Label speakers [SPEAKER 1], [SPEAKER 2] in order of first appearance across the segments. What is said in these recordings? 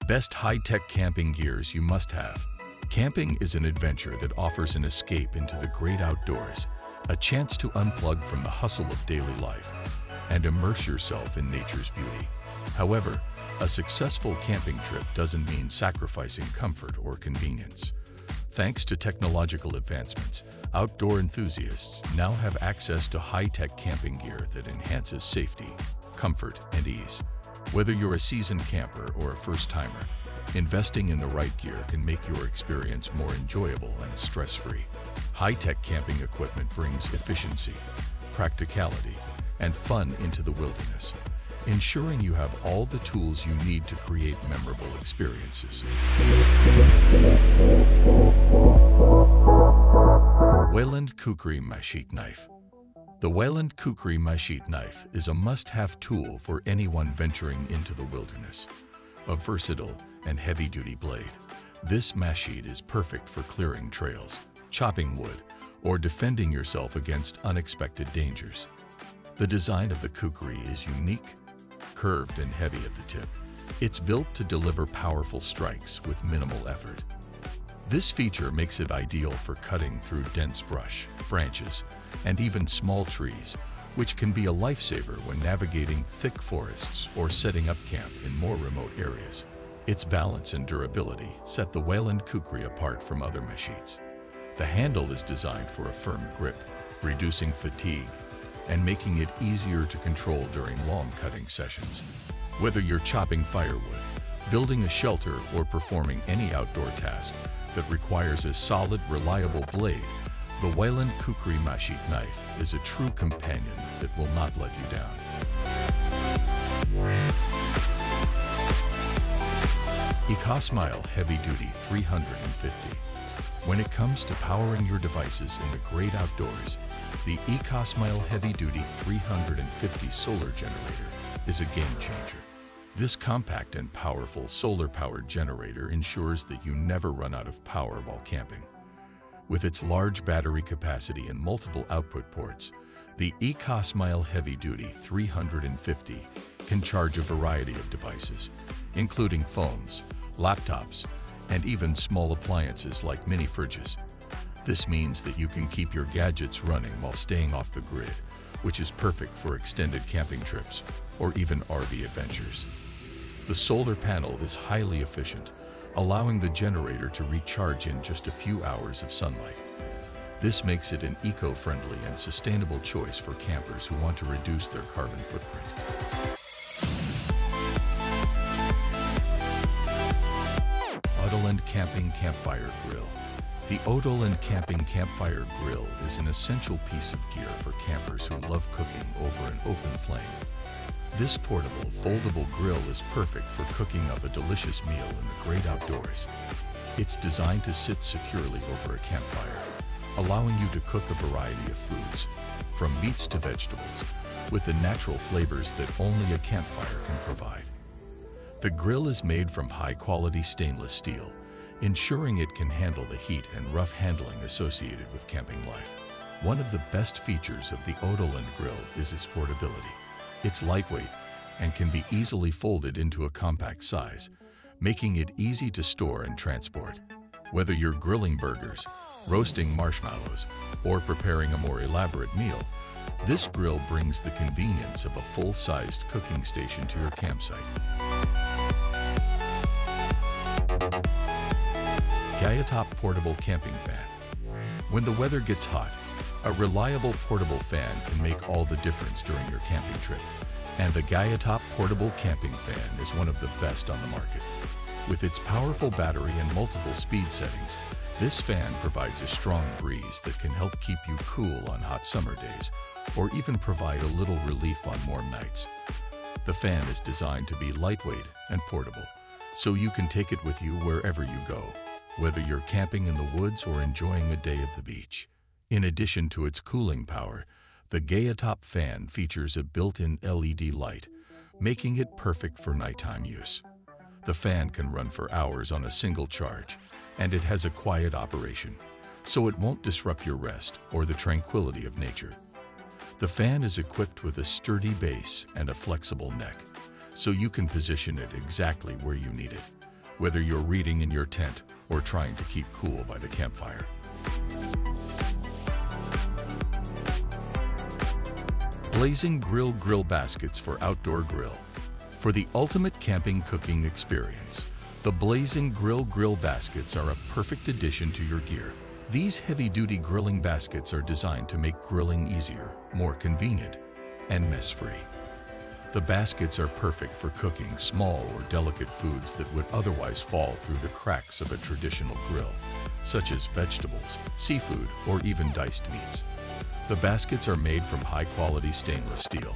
[SPEAKER 1] Best high-tech camping gears you must have. Camping is an adventure that offers an escape into the great outdoors, a chance to unplug from the hustle of daily life, and immerse yourself in nature's beauty. However, a successful camping trip doesn't mean sacrificing comfort or convenience. Thanks to technological advancements, outdoor enthusiasts now have access to high-tech camping gear that enhances safety, comfort, and ease. Whether you're a seasoned camper or a first-timer, investing in the right gear can make your experience more enjoyable and stress-free. High-tech camping equipment brings efficiency, practicality, and fun into the wilderness, ensuring you have all the tools you need to create memorable experiences. Weyland Kukri Machete Knife. The Weyland Kukri Machete knife is a must-have tool for anyone venturing into the wilderness. A versatile and heavy-duty blade, this machete is perfect for clearing trails, chopping wood, or defending yourself against unexpected dangers. The design of the Kukri is unique, curved and heavy at the tip. It's built to deliver powerful strikes with minimal effort. This feature makes it ideal for cutting through dense brush, branches, and even small trees, which can be a lifesaver when navigating thick forests or setting up camp in more remote areas. Its balance and durability set the Weyland Kukri apart from other machetes. The handle is designed for a firm grip, reducing fatigue and making it easier to control during long cutting sessions. Whether you're chopping firewood, building a shelter, or performing any outdoor task that requires a solid, reliable blade, the Weyland Kukri Machete knife is a true companion that will not let you down. Echosmile Heavyduty 350. When it comes to powering your devices in the great outdoors, the Echosmile Heavyduty 350 solar generator is a game changer. This compact and powerful solar-powered generator ensures that you never run out of power while camping. With its large battery capacity and multiple output ports, the Echosmile Heavyduty 350 can charge a variety of devices, including phones, laptops, and even small appliances like mini fridges. This means that you can keep your gadgets running while staying off the grid, which is perfect for extended camping trips or even RV adventures. The solar panel is highly efficient, allowing the generator to recharge in just a few hours of sunlight. This makes it an eco-friendly and sustainable choice for campers who want to reduce their carbon footprint. Odoland Camping Campfire Grill. The Odoland Camping Campfire Grill is an essential piece of gear for campers who love cooking over an open flame. This portable, foldable grill is perfect for cooking up a delicious meal in the great outdoors. It's designed to sit securely over a campfire, allowing you to cook a variety of foods, from meats to vegetables, with the natural flavors that only a campfire can provide. The grill is made from high-quality stainless steel, ensuring it can handle the heat and rough handling associated with camping life. One of the best features of the Odoland grill is its portability. It's lightweight and can be easily folded into a compact size, making it easy to store and transport. Whether you're grilling burgers, roasting marshmallows, or preparing a more elaborate meal, this grill brings the convenience of a full-sized cooking station to your campsite. Gaiatop Portable Camping Fan. When the weather gets hot, a reliable portable fan can make all the difference during your camping trip, and the Gaiatop Portable Camping Fan is one of the best on the market. With its powerful battery and multiple speed settings, this fan provides a strong breeze that can help keep you cool on hot summer days, or even provide a little relief on warm nights. The fan is designed to be lightweight and portable, so you can take it with you wherever you go, whether you're camping in the woods or enjoying a day at the beach. In addition to its cooling power, the Gaiatop fan features a built-in LED light, making it perfect for nighttime use. The fan can run for hours on a single charge, and it has a quiet operation, so it won't disrupt your rest or the tranquility of nature. The fan is equipped with a sturdy base and a flexible neck, so you can position it exactly where you need it. whether you're reading in your tent or trying to keep cool by the campfire. Blazin grill baskets for outdoor grill. For the ultimate camping cooking experience, the Blazin grill baskets are a perfect addition to your gear. These heavy-duty grilling baskets are designed to make grilling easier, more convenient, and mess-free. The baskets are perfect for cooking small or delicate foods that would otherwise fall through the cracks of a traditional grill, such as vegetables, seafood, or even diced meats. The baskets are made from high-quality stainless steel,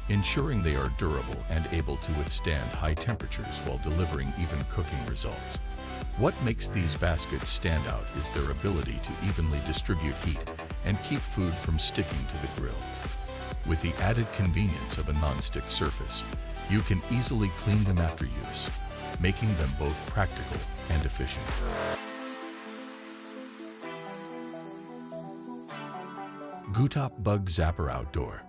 [SPEAKER 1] ensuring they are durable and able to withstand high temperatures while delivering even cooking results. What makes these baskets stand out is their ability to evenly distribute heat and keep food from sticking to the grill. With the added convenience of a non-stick surface, you can easily clean them after use, making them both practical and efficient. Gaiatop Bug Zapper Outdoor.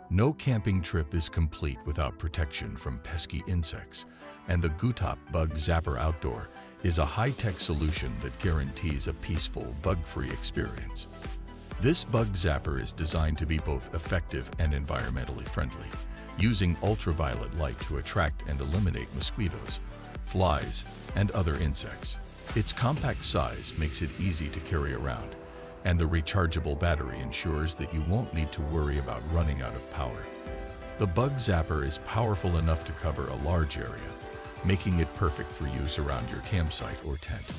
[SPEAKER 1] No camping trip is complete without protection from pesky insects, and the Gaiatop Bug Zapper Outdoor is a high-tech solution that guarantees a peaceful, bug-free experience. This bug zapper is designed to be both effective and environmentally friendly, using ultraviolet light to attract and eliminate mosquitoes, flies, and other insects. Its compact size makes it easy to carry around, and the rechargeable battery ensures that you won't need to worry about running out of power. The bug zapper is powerful enough to cover a large area, making it perfect for use around your campsite or tent.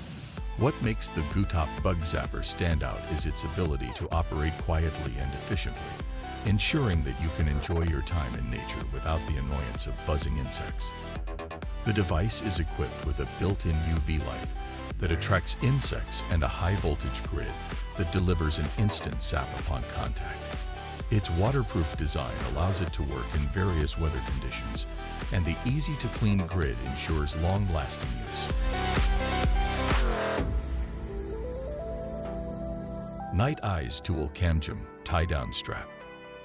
[SPEAKER 1] What makes the Gaiatop Bug Zapper stand out is its ability to operate quietly and efficiently, ensuring that you can enjoy your time in nature without the annoyance of buzzing insects. The device is equipped with a built-in UV light that attracts insects and a high-voltage grid that delivers an instant zap upon contact. Its waterproof design allows it to work in various weather conditions, and the easy-to-clean grid ensures long-lasting use. Night Eyes Tool Camjam Tiedown Strap.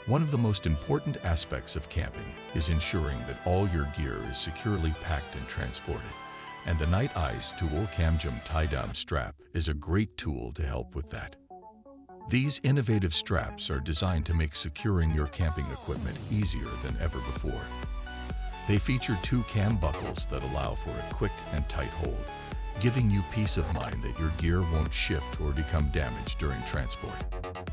[SPEAKER 1] One of the most important aspects of camping is ensuring that all your gear is securely packed and transported, and the Night Eyes Tool Camjam Tiedown Strap is a great tool to help with that. These innovative straps are designed to make securing your camping equipment easier than ever before. They feature two cam buckles that allow for a quick and tight hold, giving you peace of mind that your gear won't shift or become damaged during transport.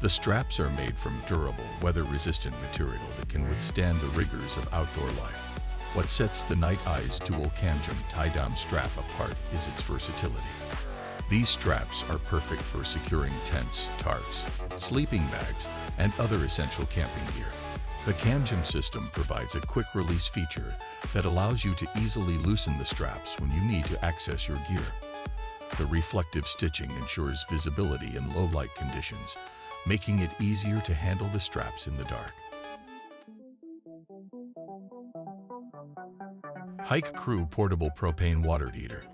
[SPEAKER 1] The straps are made from durable, weather-resistant material that can withstand the rigors of outdoor life. What sets the Night Eyes Tool Camjam Tiedown Strap apart is its versatility. These straps are perfect for securing tents, tarps, sleeping bags, and other essential camping gear. The Camjam system provides a quick-release feature that allows you to easily loosen the straps when you need to access your gear. The reflective stitching ensures visibility in low-light conditions, making it easier to handle the straps in the dark. Hike Crew Portable Propane Water Heater.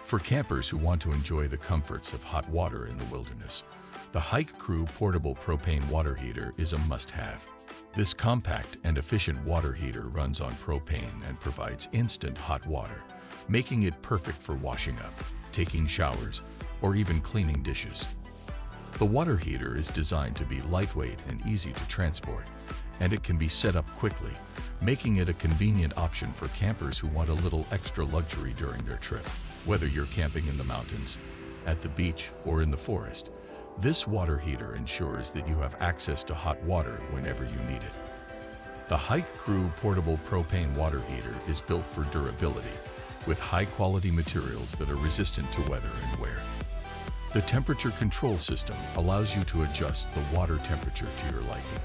[SPEAKER 1] For campers who want to enjoy the comforts of hot water in the wilderness, the Hike Crew Portable Propane Water Heater is a must-have. This compact and efficient water heater runs on propane and provides instant hot water, making it perfect for washing up, taking showers, or even cleaning dishes. The water heater is designed to be lightweight and easy to transport, and it can be set up quickly, making it a convenient option for campers who want a little extra luxury during their trip. Whether you're camping in the mountains, at the beach, or in the forest, this water heater ensures that you have access to hot water whenever you need it. The Hike Crew Portable Propane Water Heater is built for durability, with high-quality materials that are resistant to weather and wear. The temperature control system allows you to adjust the water temperature to your liking,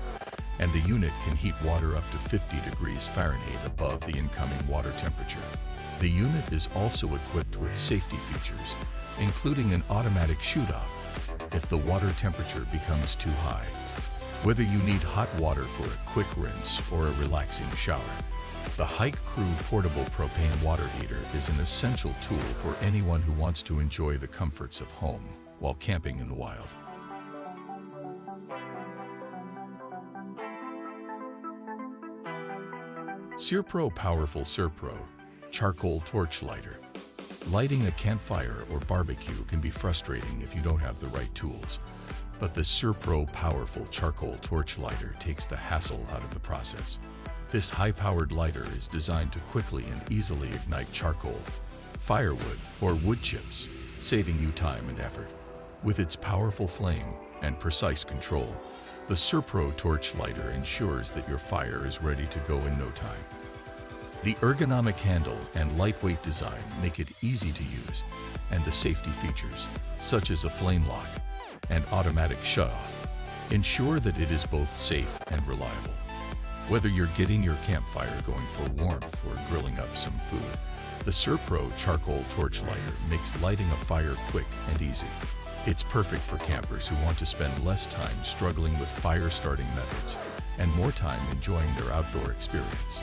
[SPEAKER 1] and the unit can heat water up to 50 degrees Fahrenheit above the incoming water temperature. The unit is also equipped with safety features, including an automatic shoot-off if the water temperature becomes too high. Whether you need hot water for a quick rinse or a relaxing shower, the Hike Crew Portable Propane Water Heater is an essential tool for anyone who wants to enjoy the comforts of home while camping in the wild. Serpro Powerful Serpro Charcoal Torch Lighter. Lighting a campfire or barbecue can be frustrating if you don't have the right tools, but the Serpro powerful charcoal torch lighter takes the hassle out of the process. This high-powered lighter is designed to quickly and easily ignite charcoal, firewood, or wood chips, saving you time and effort. With its powerful flame and precise control, the Serpro torch lighter ensures that your fire is ready to go in no time. The ergonomic handle and lightweight design make it easy to use, and the safety features, such as a flame lock and automatic shutoff, ensure that it is both safe and reliable. Whether you're getting your campfire going for warmth or grilling up some food, the Serpro charcoal torch lighter makes lighting a fire quick and easy. It's perfect for campers who want to spend less time struggling with fire starting methods and more time enjoying their outdoor experience.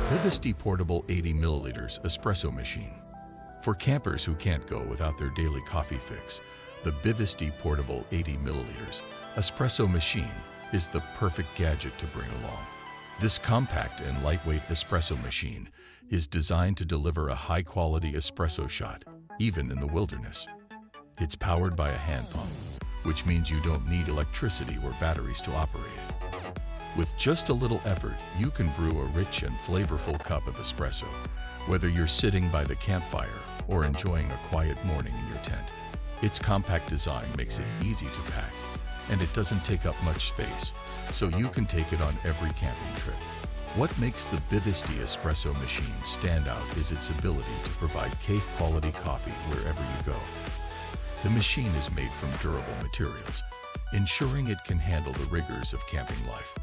[SPEAKER 1] Bivy Portable 80 ml Espresso Machine. For campers who can't go without their daily coffee fix, the Bivy Portable 80 ml Espresso Machine is the perfect gadget to bring along. This compact and lightweight espresso machine is designed to deliver a high-quality espresso shot, even in the wilderness. It's powered by a hand pump, which means you don't need electricity or batteries to operate it. With just a little effort, you can brew a rich and flavorful cup of espresso, whether you're sitting by the campfire or enjoying a quiet morning in your tent. Its compact design makes it easy to pack, and it doesn't take up much space, so you can take it on every camping trip. What makes the Bivy espresso machine stand out is its ability to provide cave-quality coffee wherever you go. The machine is made from durable materials, ensuring it can handle the rigors of camping life.